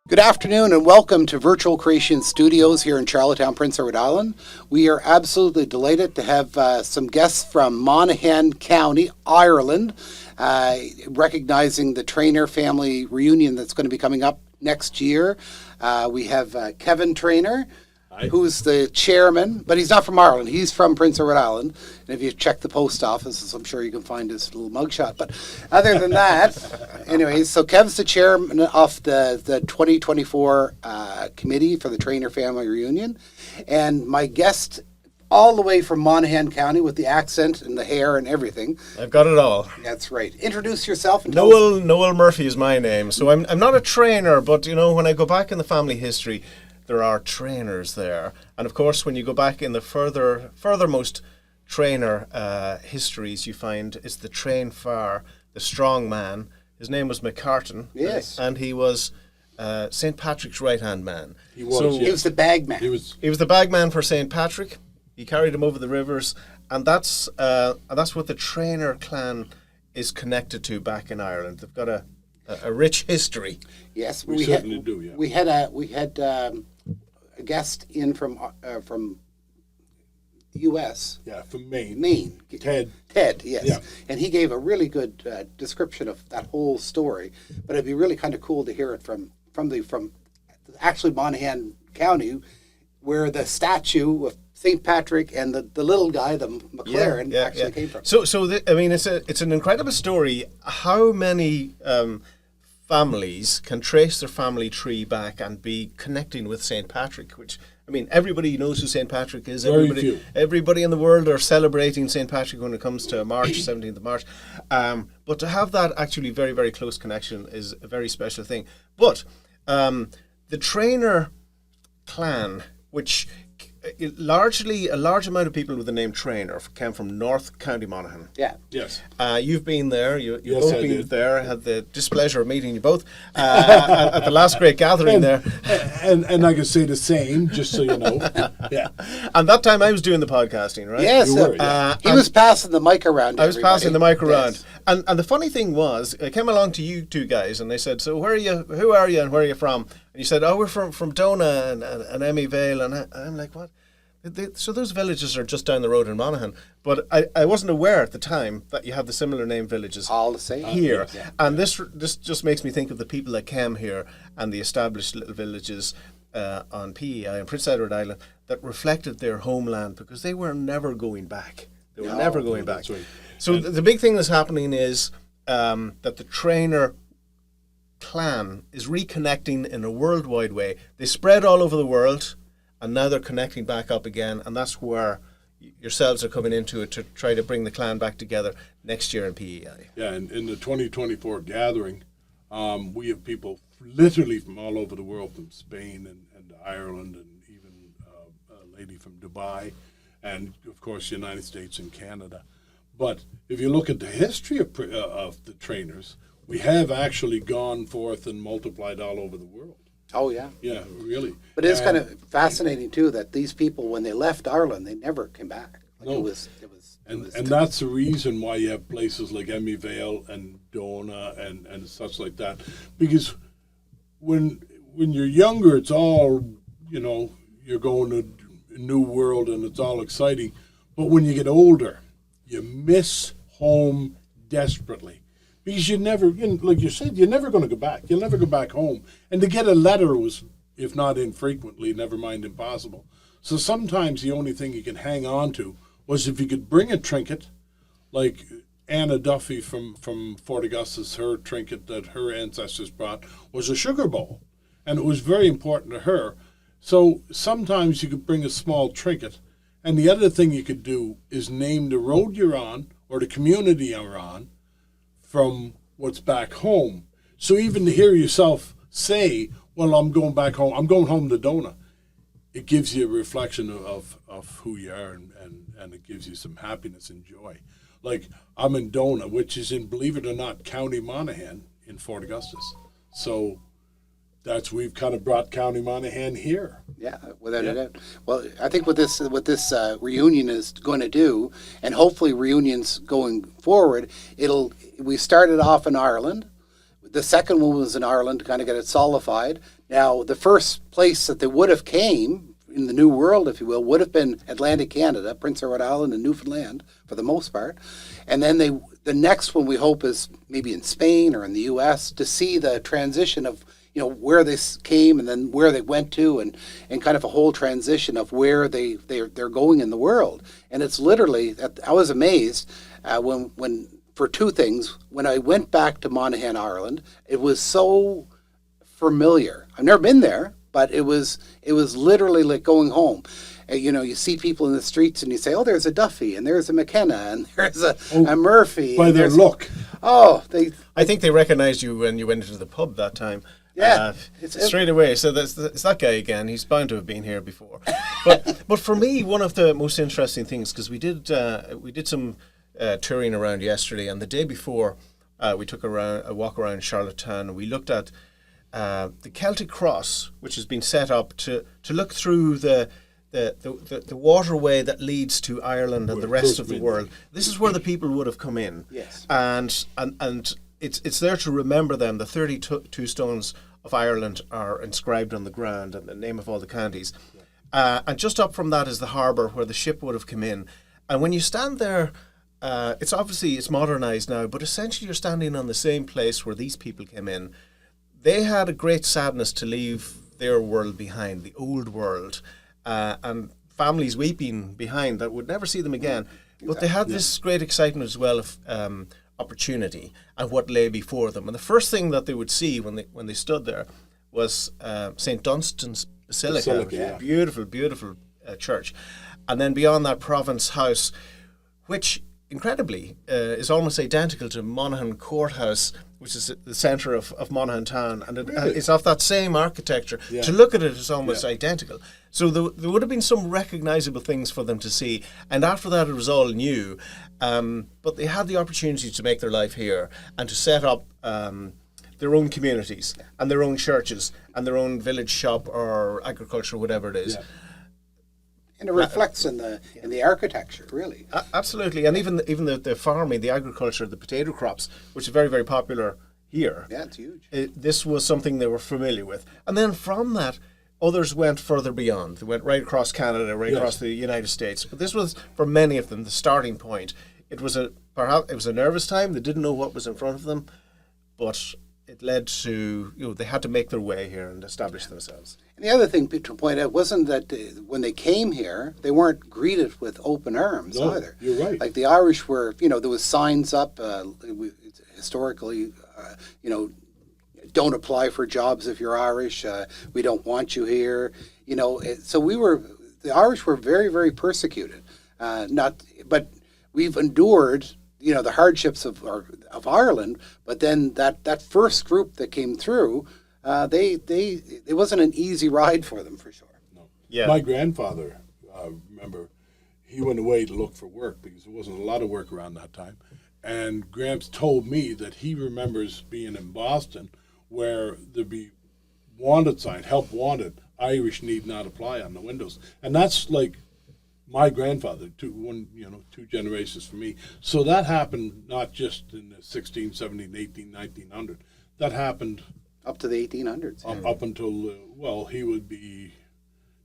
Good afternoon and welcome to Virtual Creation Studios here in Charlottetown, Prince Edward Island. We are absolutely delighted to have some guests from Monaghan County, Ireland, recognizing the Treynor family reunion that's going to be coming up next year. We have Kevin Trainor, who's the chairman, but he's not from Ireland. He's from Prince Edward Island. And if you check the post office, I'm sure you can find his little mugshot. But other than that, anyways, so Kev's the chairman of the 2024 committee for the Treynor family reunion. And my guest, all the way from Monaghan County with the accent and the hair and everything. I've got it all. That's right. Introduce yourself. And Noel Murphy is my name. So I'm not a trainer, but you know, when I go back in the family history, there are trainers there. And of course, when you go back in the furthermost trainer histories, you find it's the Treinfhir, the strong man. His name was McCreanor. Yes. And he was St. Patrick's right-hand man. He was. He was the bag man. He was the bag man for St. Patrick. He carried him over the rivers. And that's what the Treinfhir clan is connected to back in Ireland. They've got a rich history. Yes, we certainly do. Yeah, we had a guest in from U.S. Yeah, from Maine. Maine. Ted, yes. Yeah. And he gave a really good description of that whole story. But it'd be really kind of cool to hear it from actually Monaghan County, where the statue of St. Patrick and the little guy, the McCreanor, actually came from. It's an incredible story. How many families can trace their family tree back and be connecting with St. Patrick, which, I mean, everybody knows who St. Patrick is. Everybody in the world are celebrating St. Patrick when it comes to March, 17th of March. But to have that actually very, very close connection is a very special thing. But the Treynor clan, which a large amount of people with the name Treynor came from North County Monaghan. Yeah. Yes. You've been there. You've Yes, both I been did. there. I had the displeasure of meeting you both at the last great gathering there. And I can say the same, just so you know. Yeah. And that time I was doing the podcasting, right? Yes, You were, yeah. he was passing the mic around to I was passing the mic around. Yes. And the funny thing was, I came along to you two guys and they said, so who are you and where are you from? And you said, oh, we're from Dona and Emmy Vale. And I'm like, what? So those villages are just down the road in Monaghan. But I wasn't aware at the time that you have the similar name villages All the same. here. Yeah. And this just makes me think of the people that came here and the established little villages on PEI and Prince Edward Island that reflected their homeland because they were never going back. They were never going back. That's right. So the big thing that's happening is that the Treynor clan is reconnecting in a worldwide way. They spread all over the world, and now they're connecting back up again, and that's where yourselves are coming into it to try to bring the clan back together next year in PEI. Yeah, and in the 2024 gathering, we have people literally from all over the world, from Spain and Ireland, and even a lady from Dubai, and of course United States and Canada. But if you look at the history of the Treynors, we have actually gone forth and multiplied all over the world. Oh, yeah. Yeah, really. But it's kind of fascinating, too, that these people, when they left Ireland, they never came back. Like No. And that's the reason why you have places like Emmy Vale and Dona and such like that. Because when you're younger, it's all, you know, you're going to a new world and it's all exciting. But when you get older, you miss home desperately. Because you never, like you said, you're never going to go back. You'll never go back home. And to get a letter was, if not infrequently, never mind impossible. So sometimes the only thing you can hang on to was if you could bring a trinket, like Anna Duffy from Fort Augustus, her trinket that her ancestors brought was a sugar bowl. And it was very important to her. So sometimes you could bring a small trinket. And the other thing you could do is name the road you're on or the community you're on from what's back home. So even to hear yourself say, well, I'm going back home, I'm going home to Dona, it gives you a reflection of who you are and it gives you some happiness and joy. Like, I'm in Dona, which is in, believe it or not, County Monaghan in Fort Augustus. So we've kind of brought County Monaghan here. Yeah, without a doubt. Well, I think what this reunion is going to do, and hopefully reunions going forward, we started off in Ireland. The second one was in Ireland to kind of get it solidified. Now, the first place that they would have came in the New World, if you will, would have been Atlantic Canada, Prince Edward Island and Newfoundland for the most part. And then the next one we hope is maybe in Spain or in the U.S. to see the transition of, you know, where they came and then where they went to, and kind of a whole transition of where they're going in the world. And it's literally, I was amazed when for two things. When I went back to Monaghan, Ireland, it was so familiar. I've never been there, but it was literally like going home. You know, you see people in the streets and you say, oh, there's a Duffy and there's a McKenna and there's a Murphy. By their look. Oh, I think they recognized you when you went into the pub that time. Yeah, straight away. So it's that guy again. He's bound to have been here before. But for me, one of the most interesting things, because we did some touring around yesterday, and the day before we took a walk around Charlottetown, and we looked at the Celtic Cross, which has been set up to look through the waterway that leads to Ireland and the rest of the world. This is where the people would have come in. Yes. And it's there to remember them. The 32 stones of Ireland are inscribed on the ground and the name of all the counties. And just up from that is the harbour where the ship would have come in. And when you stand there, it's modernised now, but essentially you're standing on the same place where these people came in. They had a great sadness to leave their world behind, the old world, and families weeping behind that would never see them again. But they had this great excitement as well of opportunity and what lay before them. And the first thing that they would see when they stood there was St. Dunstan's Basilica, beautiful, beautiful church. And then beyond that, Province House, which incredibly is almost identical to Monaghan Courthouse, which is the centre of Monaghan town, and it's of that same architecture. Yeah. To look at it, it's almost identical. So there would have been some recognisable things for them to see, and after that it was all new. But they had the opportunity to make their life here and to set up their own communities and their own churches and their own village shop or agriculture, whatever it is. Yeah. And it reflects in the architecture, really. Absolutely, and even the farming, the agriculture, the potato crops, which is very, very popular here. Yeah, it's huge. This was something they were familiar with. And then from that, others went further beyond. They went right across Canada, right across the United States. But this was, for many of them, the starting point. It was a nervous time. They didn't know what was in front of them, but it led to, they had to make their way here and establish themselves. And the other thing to point out wasn't that when they came here, they weren't greeted with open arms either. You're right. Like the Irish were, there was signs up historically, don't apply for jobs if you're Irish. We don't want you here. So the Irish were very, very persecuted. But we've endured the hardships of Ireland, but then that first group that came through, it wasn't an easy ride for them, for sure. No. Yeah. My grandfather, remember, he went away to look for work because there wasn't a lot of work around that time. And Gramps told me that he remembers being in Boston where there'd be wanted sign, help wanted, Irish need not apply on the windows. And that's like my grandfather, two generations from me. So that happened not just in the 16, 17, 18, 1900. That happened up to the 1800s. Up until, he would be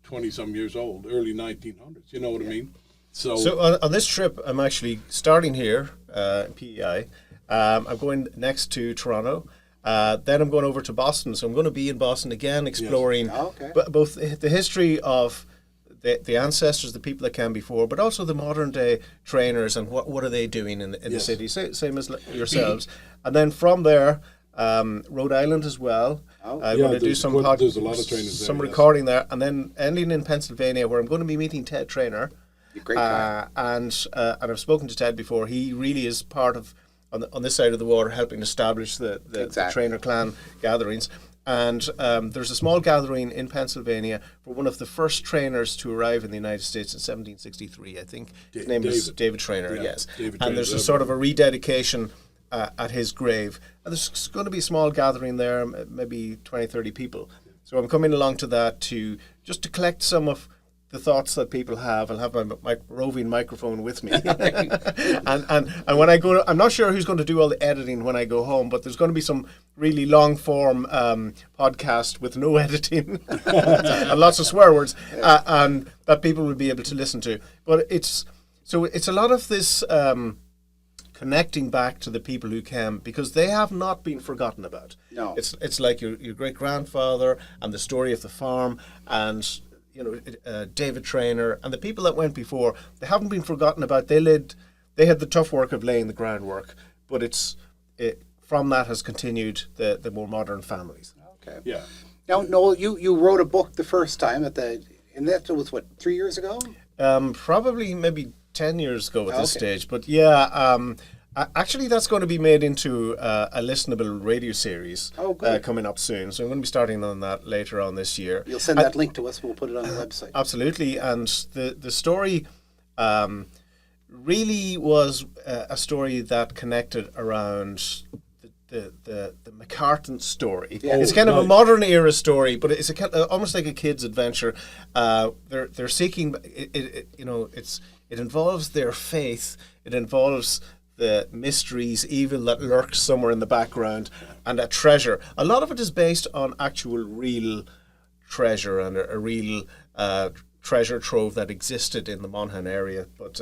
20-some years old, early 1900s. You know what I mean? So on this trip, I'm actually starting here in PEI. I'm going next to Toronto. Then I'm going over to Boston. So I'm going to be in Boston again, exploring both the history of the ancestors, the people that came before, but also the modern day trainers and what are they doing in the city, same as yourselves. And then from there, Rhode Island as well. I'm going to do some there's a lot of trainers there, some recording there, and then ending in Pennsylvania, where I'm going to be meeting Ted Treynor. Great guy. And I've spoken to Ted before. He really is part of on this side of the water helping establish the Treinfhir Clan Gatherings. And there's a small gathering in Pennsylvania for one of the first trainers to arrive in the United States in 1763, I think. His name is David Traynor, yes. And there's a sort of a rededication at his grave. And there's going to be a small gathering there, maybe 20, 30 people. So I'm coming along to that to collect some of the thoughts that people have. I'll have my roving microphone with me. and when I go, I'm not sure who's going to do all the editing when I go home, but there's going to be some really long form podcast with no editing and lots of swear words, and that people will be able to listen to. But it's a lot of this connecting back to the people who came, because they have not been forgotten about. No. It's like your great grandfather and the story of the farm, and David Traynor and the people that went before. They haven't been forgotten about. They had the tough work of laying the groundwork, but from that has continued the more modern families. Okay. Yeah. Now, Noel, you wrote a book the first time and that was what, 3 years ago? Probably maybe 10 years ago at this stage. But yeah, actually that's going to be made into a listenable radio series coming up soon. So I'm going to be starting on that later on this year. You'll send that link to us. We'll put it on the website. Absolutely. And the story really was a story that connected around the McCartan story. Yeah. It's kind of a modern era story, but it's almost like a kid's adventure. They're seeking it involves their faith. It involves the mysteries, evil that lurks somewhere in the background, and a treasure. A lot of it is based on actual real treasure and a real treasure trove that existed in the Monaghan area, but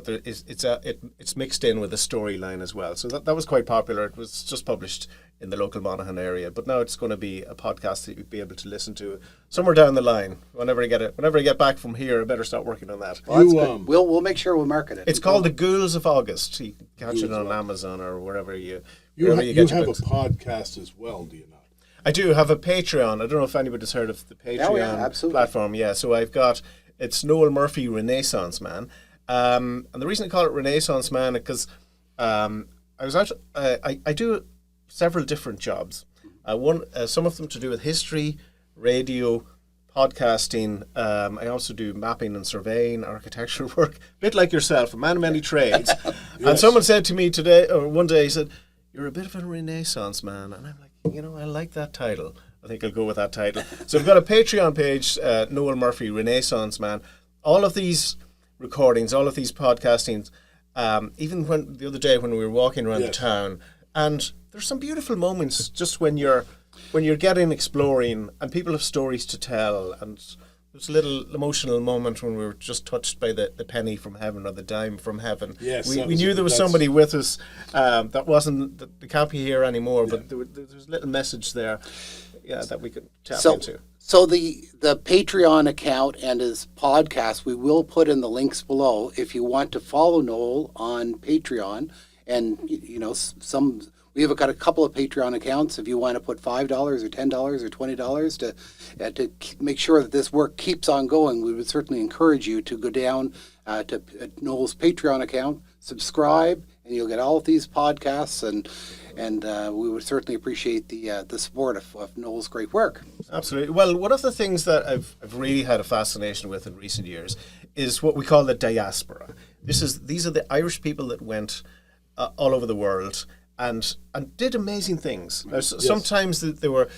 it's mixed in with a storyline as well. So that was quite popular. It was just published in the local Monaghan area, but now it's going to be a podcast that you'll be able to listen to somewhere down the line. Whenever I get back from here, I better start working on that. Well, we'll make sure we'll market it. It's called The Ghouls of August. You can catch it on Amazon or wherever you have get your a books. podcast as well, do you not? I do have a Patreon. I don't know if anybody's heard of the Patreon platform. Yeah, so it's Noel Murphy Renaissance Man. And the reason I call it Renaissance Man is because I do several different jobs. Some of them to do with history, radio, podcasting. I also do mapping and surveying, architectural work, a bit like yourself, a man of many trades. Yes. And someone said to me one day, he said, "You're a bit of a Renaissance man," and I'm like, I like that title. I think I'll go with that title. So I've got a Patreon page, Noel Murphy Renaissance Man. All of these recordings, all of these podcastings, even the other day when we were walking around the town, and there's some beautiful moments just when you're getting exploring and people have stories to tell, and there's a little emotional moment when we were just touched by the penny from heaven or the dime from heaven. Yes, we knew there was somebody with us that wasn't, they can't be here anymore, but there's a little message there that we could tap into. So the Patreon account and his podcast, we will put in the links below if you want to follow Noel on Patreon. And, we've got a couple of Patreon accounts. If you want to put $5 or $10 or $20 to make sure that this work keeps on going, we would certainly encourage you to go down to Noel's Patreon account, subscribe, and you'll get all of these podcasts. And we would certainly appreciate the support of Noel's great work. Absolutely. Well, one of the things that I've really had a fascination with in recent years is what we call the diaspora. These are the Irish people that went all over the world and did amazing things. Now, sometimes they were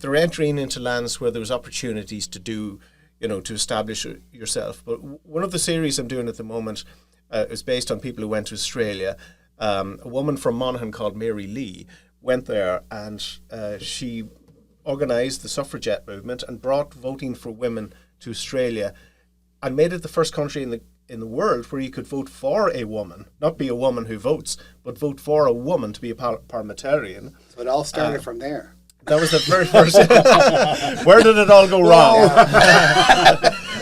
entering into lands where there was opportunities to do, to establish yourself. But one of the series I'm doing at the moment is based on people who went to Australia. A woman from Monaghan called Mary Lee went there, and she organised the suffragette movement and brought voting for women to Australia, and made it the first country in the world where you could vote for a woman, not be a woman who votes, but vote for a woman to be a parliamentarian. So it all started from there. That was the very first. Where did it all go wrong?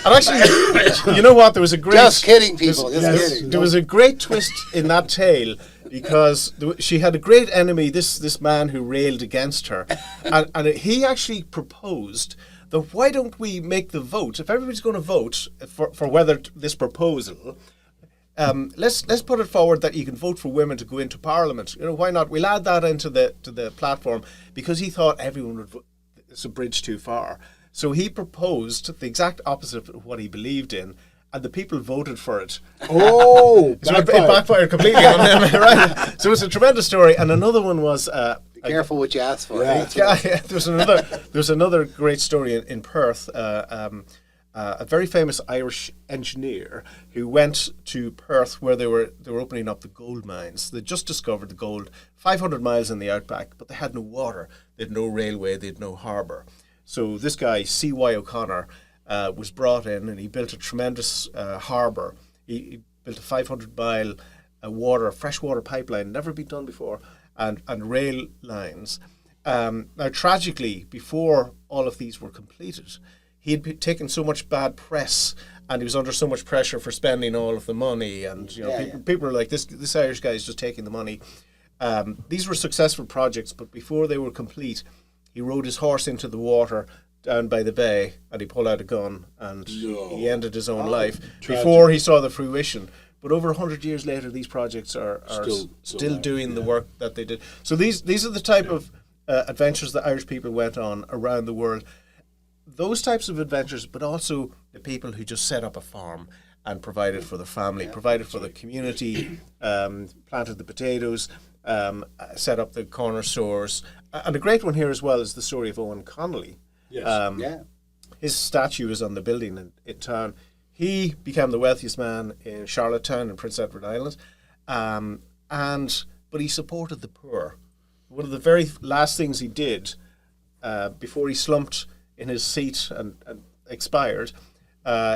And actually, you know what? There was a great. Just kidding, people. Kidding. There was a great twist in that tale because she had a great enemy. This man who railed against her, and he actually proposed that why don't we make the vote? If everybody's going to vote for whether this proposal, let's put it forward that you can vote for women to go into Parliament. Why not? We'll add that into the platform, because he thought everyone would vote. It's a bridge too far. So he proposed the exact opposite of what he believed in, and the people voted for it. Oh, so it backfired completely on him, right? So it's a tremendous story. And another one was... Be careful what you ask for. There's another great story in Perth. A a very famous Irish engineer who went to Perth where they were opening up the gold mines. They just discovered the gold 500 miles in the outback, but they had no water, they had no railway, they had no harbour. So this guy, C.Y. O'Connor, was brought in, and he built a tremendous harbour. He built a 500-mile freshwater pipeline, never been done before, and rail lines. Now, tragically, before all of these were completed, he had taken so much bad press, and he was under so much pressure for spending all of the money. And people were like, "This Irish guy is just taking the money." These were successful projects, but before they were complete, he rode his horse into the water down by the bay, and he pulled out a gun, and he ended his own life before he saw the fruition. But over 100 years later, these projects are still doing the work that they did. So these are the type of adventures that Irish people went on around the world. Those types of adventures, but also the people who just set up a farm and provided for the family, provided for the community, planted the potatoes, set up the corner stores. And a great one here as well is the story of Owen Connolly. Yes. His statue is on the building in town. He became the wealthiest man in Charlottetown in Prince Edward Island, but he supported the poor. One of the very last things he did before he slumped in his seat and expired,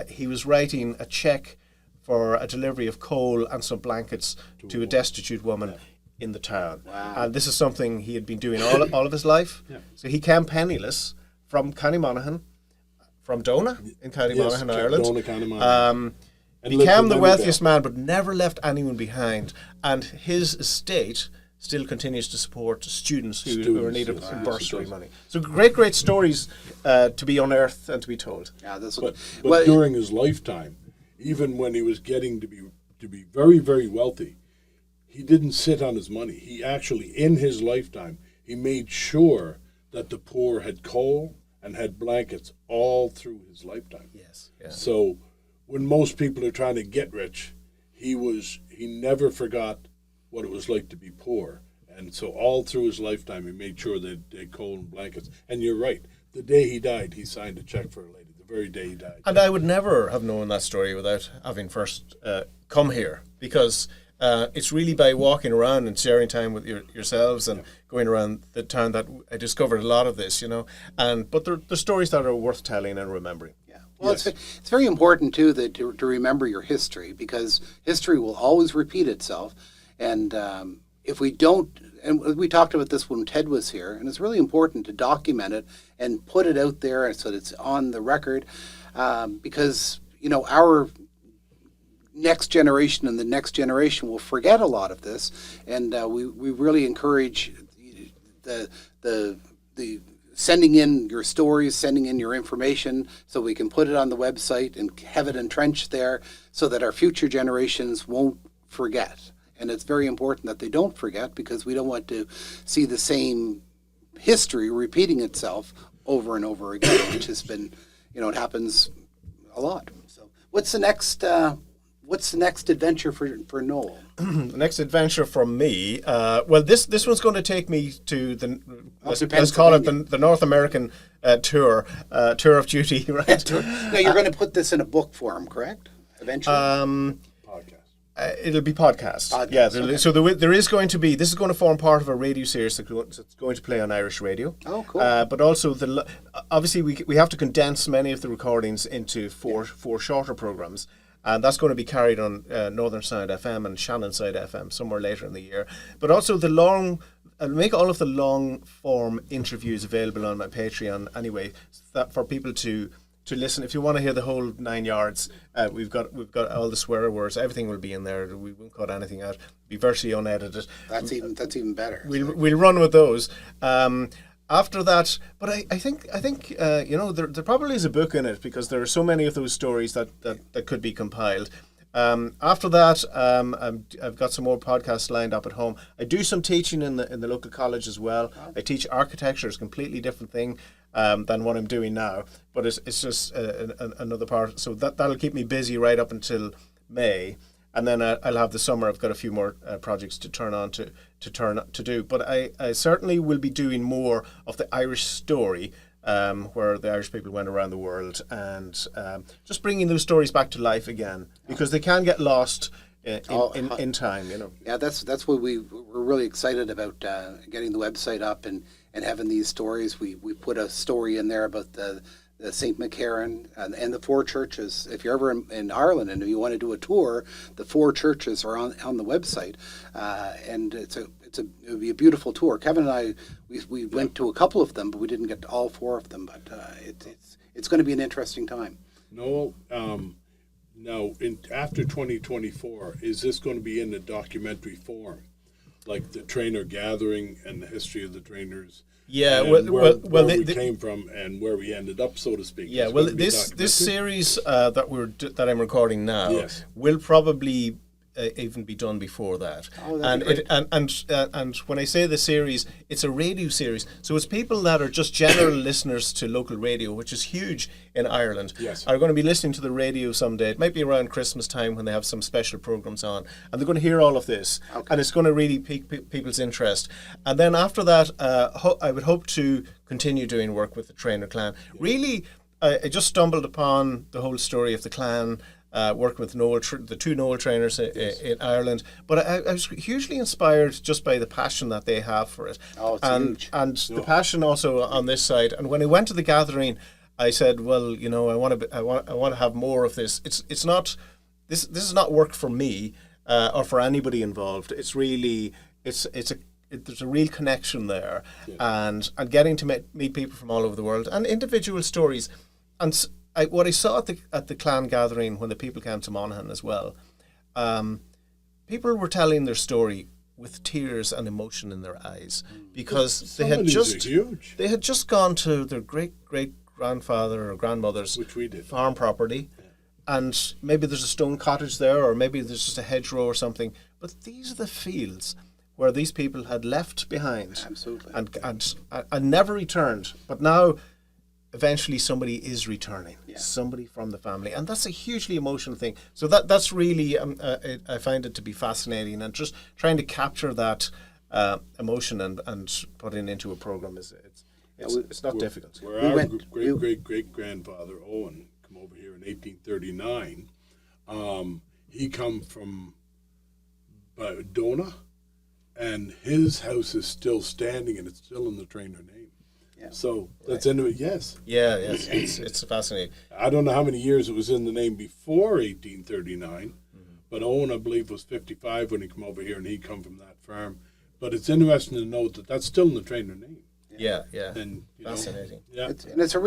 he was writing a cheque for a delivery of coal and some blankets to a destitute woman in the town. Wow. And this is something he had been doing all of his life. Yeah. So he came penniless from County Monaghan, from Dona in County Monaghan, Ireland. Dona, County Monaghan. Became the wealthiest man, but never left anyone behind. And his estate still continues to support students who are in need of bursary money. So great stories to be unearthed and to be told. Yeah, but during his lifetime, even when he was getting to be very, very wealthy, he didn't sit on his money. He actually, in his lifetime, he made sure that the poor had coal and had blankets all through his lifetime. Yes. Yeah. So when most people are trying to get rich, he never forgot what it was like to be poor. And so all through his lifetime, he made sure that they had coal and blankets. And you're right. The day he died, he signed a check for a lady. The very day he died. And I would never have known that story without having first come here, because it's really by walking around and sharing time with yourselves and going around the town that I discovered a lot of this, but they're stories that are worth telling and remembering. Yeah. Well, yes. It's very important, too, to remember your history, because history will always repeat itself. And if we don't, and we talked about this when Ted was here, and it's really important to document it and put it out there so that it's on the record, because, our next generation and the next generation will forget a lot of this, and we really encourage the sending in your stories, sending in your information, so we can put it on the website and have it entrenched there, so that our future generations won't forget. And it's very important that they don't forget, because we don't want to see the same history repeating itself over and over again, which has been, it happens a lot. So what's the next adventure for Noel? The next adventure from me, this one's going to take me to let's call it the North American tour of duty, right? Now you're going to put this in a book form, correct? Eventually. Podcast. It'll be podcast. Yeah. Okay. So there is going to be. This is going to form part of a radio series that's going to play on Irish radio. Oh, cool. But also obviously we have to condense many of the recordings into four shorter programs. And that's going to be carried on Northern Sound FM and Shannon Side FM somewhere later in the year. But also I'll make all of the long form interviews available on my Patreon anyway, for people to listen. If you want to hear the whole 9 yards, we've got all the swear words. Everything will be in there. We won't cut anything out. It'll be virtually unedited. That's even better. We'll run with those. After that, but I think there probably is a book in it, because there are so many of those stories that could be compiled. After that, I've got some more podcasts lined up at home. I do some teaching in the local college as well. I teach architecture. It's a completely different thing than what I'm doing now, but it's just another part. So that'll keep me busy right up until May. And then I'll have the summer. I've got a few more projects to do. But I certainly will be doing more of the Irish story where the Irish people went around the world, and just bringing those stories back to life again, because they can get lost in time, you know. Yeah, that's what we're really excited about, getting the website up and having these stories. We put a story in there about the St. McCreanor and the 4 churches. If you're ever in Ireland and you want to do a tour, the 4 churches are on the website, and it would be a beautiful tour. Kevin and I, we went to a couple of them, but we didn't get to all 4 of them. But it's going to be an interesting time. Noel, now after 2024, is this going to be in a documentary form, like the Treinfhir Gathering and the history of the Trainors? Yeah, and where we came from and where we ended up, so to speak. Yeah, well, this series that I'm recording now, yes, will probably even be done before that. Oh, and when I say the series, it's a radio series, so it's people that are just general listeners to local radio, which is huge in Ireland. Yes, are going to be listening to the radio someday. It might be around Christmas time when they have some special programs on, and they're going to hear all of this, and it's going to really pique people's interest. And then after that, I would hope to continue doing work with the Treinfhir clan. Really, I just stumbled upon the whole story of the clan. Working with the 2 Noel trainers in Ireland, but I was hugely inspired just by the passion that they have for it. Oh, it's huge. And the passion also on this side. And when I went to the gathering, I said, well, you know, I want to have more of this. It's not this is not work for me or for anybody involved. It's really there's a real connection there, and getting to meet people from all over the world and individual stories. And what I saw at the clan gathering when the people came to Monaghan as well, people were telling their story with tears and emotion in their eyes, because they had just gone to their great grandfather or grandmother's farm property, and maybe there's a stone cottage there, or maybe there's just a hedgerow or something. But these are the fields where these people had left behind, absolutely, and never returned. But now, eventually somebody is returning, somebody from the family, and that's a hugely emotional thing. So that's really I find it to be fascinating, and just trying to capture that emotion and put it into a program it's not difficult. Our great grandfather Owen come over here in 1839. He come from Dona, and his house is still standing, and it's still in the Treynor name. Yeah. So that's into it, yes. Yeah, yes, it's fascinating. I don't know how many years it was in the name before 1839, but Owen, I believe, was 55 when he came over here, and he come from that farm. But it's interesting to note that that's still in the Treynor name. Yeah. And fascinating. It's a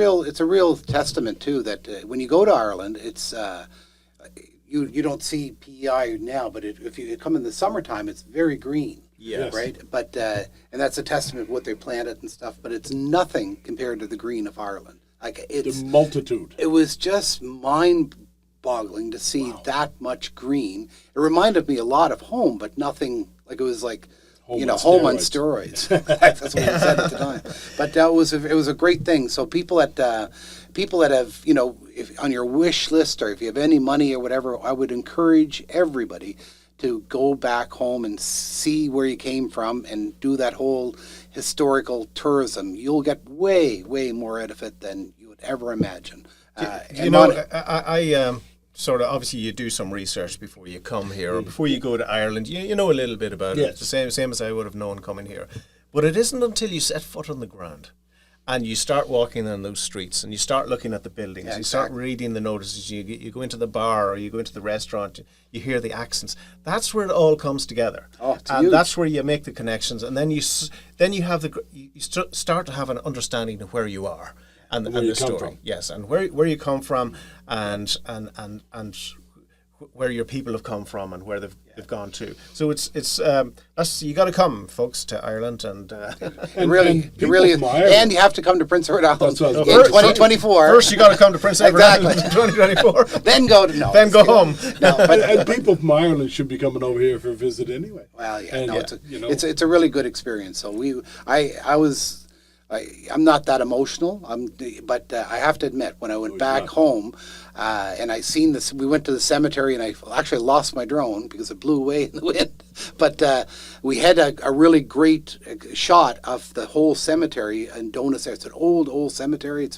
real testament too that when you go to Ireland, it's you don't see PEI now, but if you come in the summertime, it's very green. Yes. Right, but and that's a testament of what they planted and stuff. But it's nothing compared to the green of Ireland. Like it's the multitude. It was just mind-boggling to see that much green. It reminded me a lot of home, but nothing like it was like home on steroids. That's what we said at the time. But it was a great thing. So people that have if on your wish list, or if you have any money or whatever, I would encourage everybody to go back home and see where you came from and do that whole historical tourism. You'll get way, way more out of it than you would ever imagine. I sort of, obviously you do some research before you come here, or before you go to Ireland. You know a little bit about it. It's the same as I would have known coming here. But it isn't until you set foot on the ground and you start walking on those streets and you start looking at the buildings, you start reading the notices, you go into the bar or you go into the restaurant, you hear the accents. That's where it all comes together. And that's where you make the connections, and then you start to have an understanding of where you are and the story. Yes, and where you come from, and where your people have come from and where they've gone to. So it's you got to come, folks, to Ireland, and you have to come to Prince Edward Island in 2024. First, you got to come to Prince Edward Island in 2024. Then go home. And people from Ireland should be coming over here for a visit anyway. Well, it's a really good experience. So I'm not that emotional, but I have to admit, when I went back home, And I seen this. We went to the cemetery, and I actually lost my drone because it blew away in the wind. But we had a really great shot of the whole cemetery in Donis. It's an old cemetery.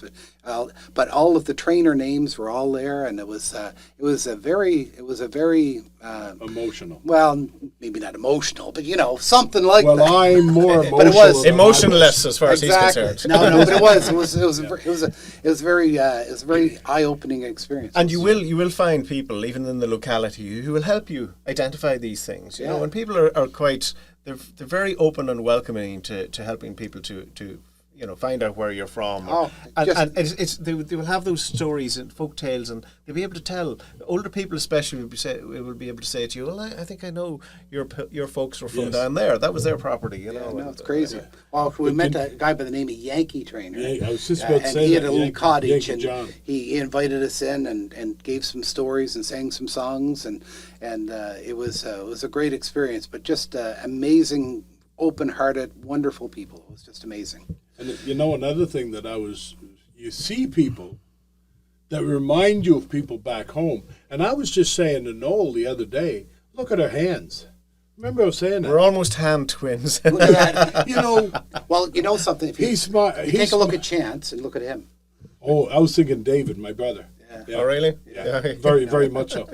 But all of the trainer names were all there, and it was a very Emotional. well, maybe not emotional, but something like that. Well, I'm more emotional. But it was emotionless as far as he's concerned. No, but it was a very eye-opening experience. And you will find people even in the locality who will help you identify these things. You know, when people are quite they're very open and welcoming to helping people to find out where you're from. And they will have those stories and folk tales, and they'll be able to tell. Older people especially will be able to say to you, well, I think I know your folks were from down there. That was their property. No, it's crazy. Well, we met a guy by the name of Yankee Trainer. Yeah, I was just about to say and he had that, a little cottage, Yankee John. and he invited us in and gave some stories and sang some songs, and it was a great experience. But just amazing, open-hearted, wonderful people. It was just amazing. And another thing that you see people that remind you of people back home. And I was just saying to Noel the other day, look at our hands. Remember I was saying that? We're almost hand twins. Look at that. Well, something. If He's smart. you take a look at Chance and look at him. Oh, I was thinking David, my brother. Yeah. Oh, really? Yeah. Very, very much so.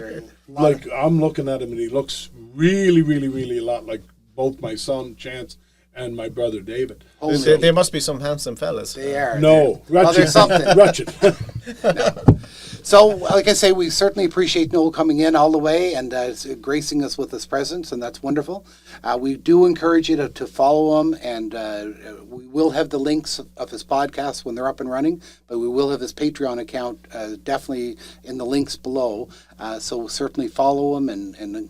Like, I'm looking at him and he looks really, really, really a lot like both my son, Chance, and my brother David. They must be some handsome fellas. They are. No, Well, there's something. Wretched. So, like I say, we certainly appreciate Noel coming in all the way and gracing us with his presence, and that's wonderful. We do encourage you to follow him, and we will have the links of his podcast when they're up and running, but we will have his Patreon account definitely in the links below. So certainly follow him and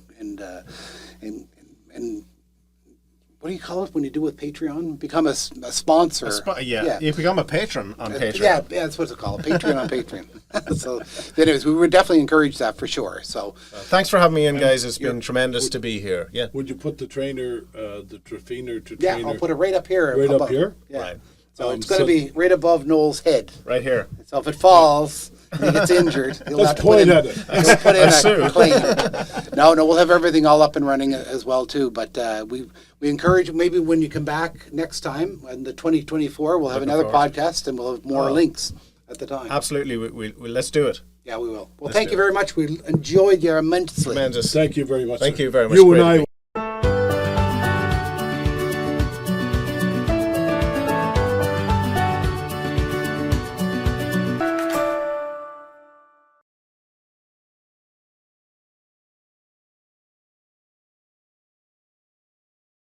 what do you call it when you do with Patreon? Become a sponsor. You become a patron on Patreon. Yeah, that's what it's called. Patreon on Patreon. So, anyways, we would definitely encourage that for sure. So, thanks for having me in, guys. It's been tremendous to be here. Yeah. Would you put the trainer, the Treanor to yeah, Treanor? I'll put it right up here. Right above. up here? Yeah. Right. So it's going to be right above Noel's head. Right here. So if it falls, and he gets injured, he'll Let's have to put point in, at it. he'll put in Sue. a claim. No, we'll have everything all up and running as well too. But we encourage maybe when you come back next time in the 2024, we'll have another podcast and we'll have more links at the time. Absolutely. We'll let's do it. Yeah, we will. Well, thank you very much. We enjoyed you immensely. Tremendous. Thank you very much. Thank sir. you very much. You Great and to I be